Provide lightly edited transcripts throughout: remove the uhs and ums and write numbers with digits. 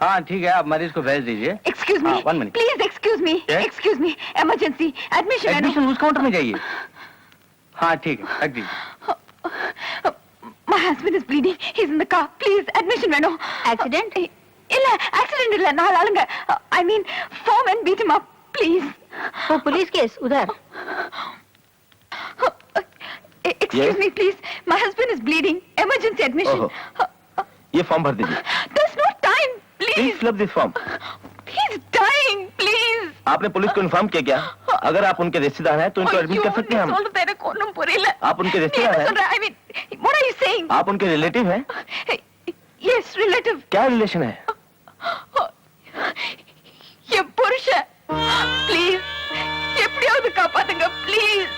हाँ ठीक है, आप मरीज को भेज दीजिए। Excuse me, 1 minute please excuse me, excuse me, emergency admission. Admission उस काउंटर में जाइए। हाँ ठीक है, रख दीजिए। My husband is bleeding. He's in the car. Please, admission வேணும். Accident? இல்ல, accident இல்ல. நாலு ஆளுங்க. I mean, form and beat him up, please. वो पुलिस केस उधर। Excuse me, please. My husband is bleeding. Emergency admission. ये form भर दीजिए। There's no time, please. Please fill up this form. He's dying, please. आपने police को inform किया क्या? अगर आप उनके रिश्तेदार हैं तो इनको एडमिट कर सकते हैं हम। तेरे कोनम पुरीला। आप उनके रिश्तेदार हैं? I mean, what are you saying? आप उनके रिलेटिव हैं? Yes, relative. क्या रिलेशन है? ये पुरुष है। Please, எப்படியாவது காப்பாத்துங்க, please.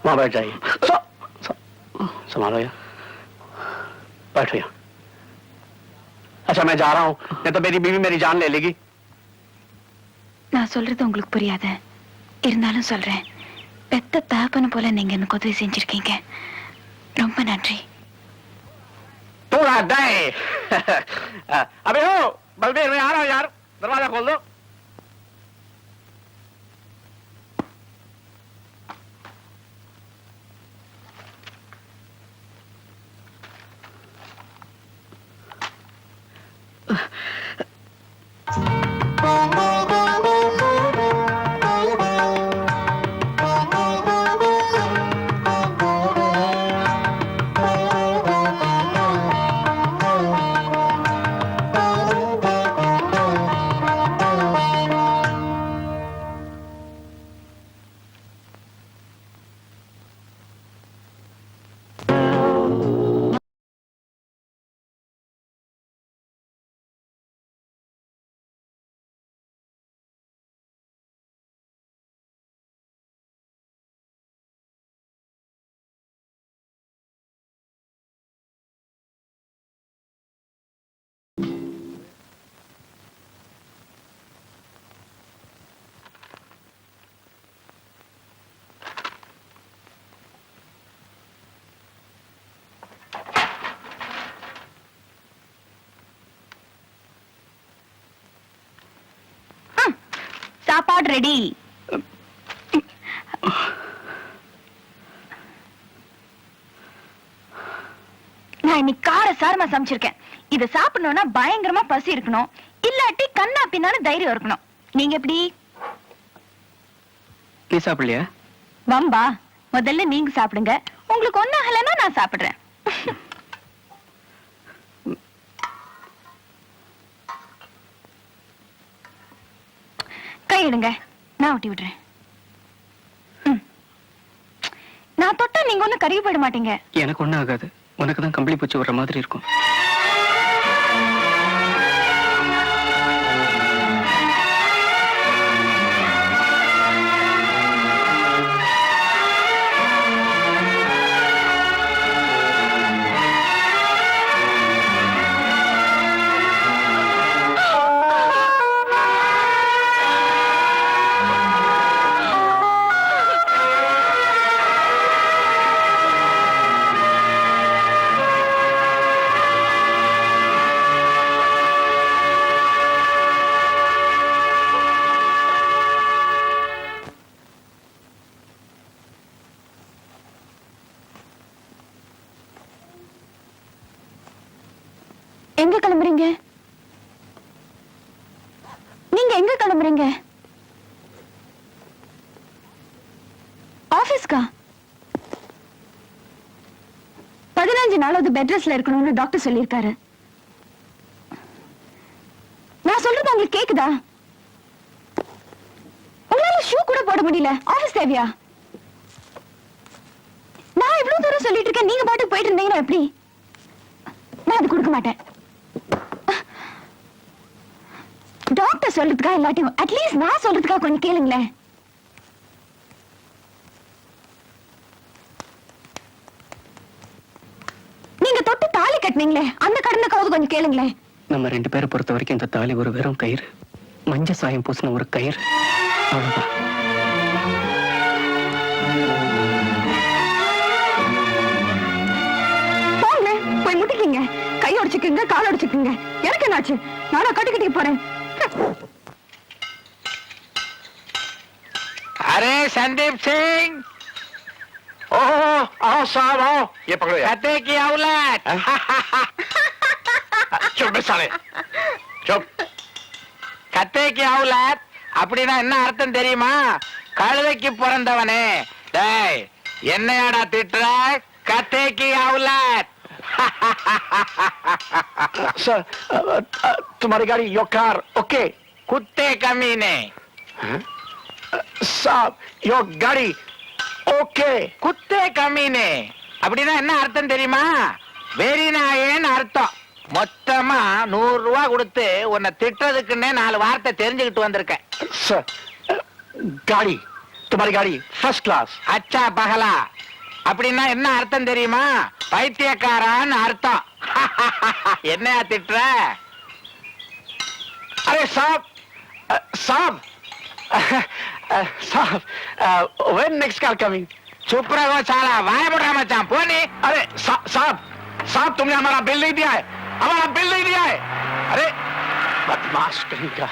वहां बैठ जाइए। संभालो यार, बैठो यार। अच्छा मैं जा रहा हूँ, नहीं तो मेरी बीवी मेरी जान ले लेगी। நான் சொல்றது உங்களுக்கு புரியாத, இருந்தாலும் சொல்றேன். பெத்த தகப்பன போல நீங்க எனக்கு உதவி செஞ்சிருக்கீங்க. ரொம்ப நன்றி. तोड़ा दे। अबे हो बलबीर, मैं आ रहा हूँ यार, दरवाजा खोल दो। சாப்பாடு ரெடி. நான் இன்னைக்கு கார சாரமா சமைச்சிருக்கேன். இத சாப்பிடணும்னா பயங்கரமா பசி இருக்கணும், இல்லாட்டி கண்ணா பின்னாலும் தைரியம் இருக்கணும். நீங்க எப்படி? நீ சாப்பிடலையா? வம்பா, முதல்ல நீங்க சாப்பிடுங்க. உங்களுக்கு ஒண்ணும் ஆகலைன்னா நான் சாப்பிடுறேன். கையிடுங்க, நான் ஊட்டி விடுறேன். நான் தொட்டா நீங்க ஒண்ணும் கருகி போயிட மாட்டீங்க. எனக்கு ஒண்ணும் ஆகாது, உனக்கு தான் கம்பளி பூச்சி வர்ற மாதிரி இருக்கும். எங்க கிளம்புறீங்க? நீங்க எங்க கிளம்புறீங்க? ஆபீஸ்க்கா? 15 நாளாவது பெட் ரெஸ்ட்ல இருக்கணும்னு டாக்டர் சொல்லியிருக்காரு. நான் சொல்றது உங்களுக்கு கேக்குதா? உங்களால ஷூ கூட போட முடியல, ஆபீஸ் தேவையா? நான் இவ்வளவு தூரம் சொல்லிட்டு இருக்கேன், நீங்க பாட்டுக்கு போயிட்டு இருந்தீங்கன்னா எப்படி? நான் அது கொடுக்க மாட்டேன். டாக்டர் சொல்றதுக்கா இல்லாட்டியும் அட்லீஸ்ட் நான் சொல்றதுக்கா கொஞ்சம் கேளுங்களேன். நீங்க தொட்டு தாலி கட்டினீங்களே, அந்த கடனுக்காவது கொஞ்சம் கேளுங்களேன். நம்ம 2 பேரை பொறுத்த வரைக்கும் இந்த தாலி ஒரு வெறும் கயிறு, மஞ்சள் சாயம் பூசின ஒரு கயிறு, அவ்வளவுதான். போங்க, போய் முட்டிக்கிங்க, கை உடைச்சுக்குங்க, கால் உடைச்சுக்குங்க. எனக்கு என்னாச்சு? நானா கட்டிக்கிட்டு போறேன். अरे संदीप सिंह, आओ साहब आओ, ये पकड़ो यार। कते की औलाद। चुप बे साले, चुप। கத்தே கி அவுலாத் அப்படின்னா என்ன அர்த்தம் தெரியுமா? கழுதைக்கு பிறந்தவனே. டேய், என்னையாடா திட்டுற? கத்தே கி அவுலாத். सर, तुम्हारी गाड़ी, योर कार, ओके? குத்தே கमीने. साहब, योर गाड़ी, ओके? குத்தே கमीने அப்படின்னா என்ன அர்த்தம் தெரியுமா? வெறி நாயேன்னு அர்த்தம். மொத்தமா 100 ரூபாய் கொடுத்து உன்னை திட்டுறதுக்குன்னே 4 வார்த்தை தெரிஞ்சுக்கிட்டு வந்திருக்கேன். सर, गाड़ी, तुम्हारी गाड़ी फर्स्ट क्लास. அச்சா பகலா அப்படின்னா என்ன அர்த்தம் தெரியுமா? பைத்தியக்காரான்னு அர்த்தம். என்னையா திட்டுற? अरे साहब, साहब, साहब, when next car coming? சுப்ரகோ சாலா வாயப்படா மச்சான், போனி. अरे साहब, साहब तुमने हमारा बिल नहीं दिया है, हमारा बिल नहीं दिया है. अरे बदमाश कहीं का.